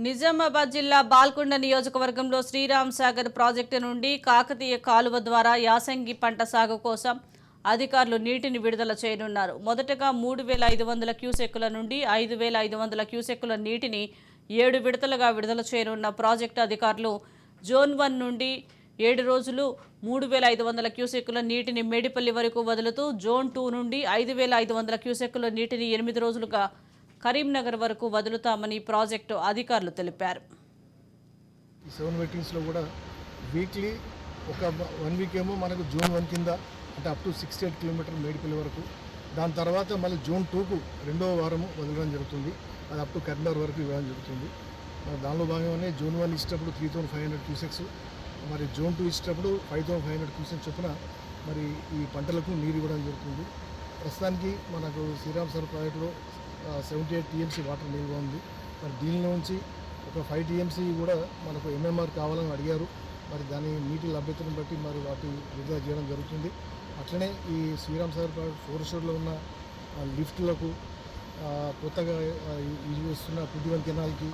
నిజామాబాద్ జిల్లా బాల్కొండ నియోజకవర్గంలో శ్రీరామ్ సాగర్ ప్రాజెక్టు నుండి కాకతీయ కాలువ ద్వారా యాసంగి పంట సాగు కోసం అధికారులు నీటిని విడుదల చేయనున్నారు. మొదటగా 3,500 క్యూసెక్కుల నుండి 5,500 క్యూసెక్కుల నీటిని 7 విడతలుగా విడుదల చేయనున్న ప్రాజెక్టు అధికారులు జోన్ 1 నుండి 7 రోజులు 3,500 క్యూసెక్కుల నీటిని మేడిపల్లి వరకు వదులుతూ, జోన్ 2 నుండి 5,500 క్యూసెక్కుల నీటిని 8 రోజులుగా కరీంనగర్ వరకు వదులుతామని ప్రాజెక్టు అధికారులు తెలిపారు. ఈ 7 వెట్టింగ్స్లో కూడా వీక్లీ ఒక 1 వీక్ ఏమో మనకు జోన్ 1 కింద అంటే అప్ టు 68 కిలోమీటర్ మేడిపల్లి వరకు, దాని తర్వాత మళ్ళీ జోన్ 2కు రెండవ వారము వదలడం జరుగుతుంది. అది అప్ టు కరీంనగర్ వరకు ఇవ్వడం జరుగుతుంది. మరి దానిలో భాగంగానే జోన్ 1 ఇచ్చేటప్పుడు 3,500 క్యూసెక్స్, మరి జోన్ 2 ఇచ్చేటప్పుడు 5,500 క్యూసెక్స్ చొప్పున మరి ఈ పంటలకు నీరు ఇవ్వడం జరుగుతుంది. ప్రస్తుతానికి మనకు శ్రీరామ్ సాగర్ ప్రాజెక్టులో 78 టీఎంసీ వాటర్ నిల్వ ఉంది. మరి దీనిలో నుంచి ఒక 5 టీఎంసీ కూడా మనకు ఎంఎంఆర్ కావాలని అడిగారు. మరి దాని నీటి లభ్యతను బట్టి మరి వాటి విడుదల చేయడం జరుగుతుంది. అట్లనే ఈ శ్రీరామ్ సాగర్ ప్రాజెక్ట్ ఫోరెస్ట్లో ఉన్న లిఫ్ట్లకు కొత్తగా యూజ్ చేస్తున్న పుద్దివన్ కెనాల్కి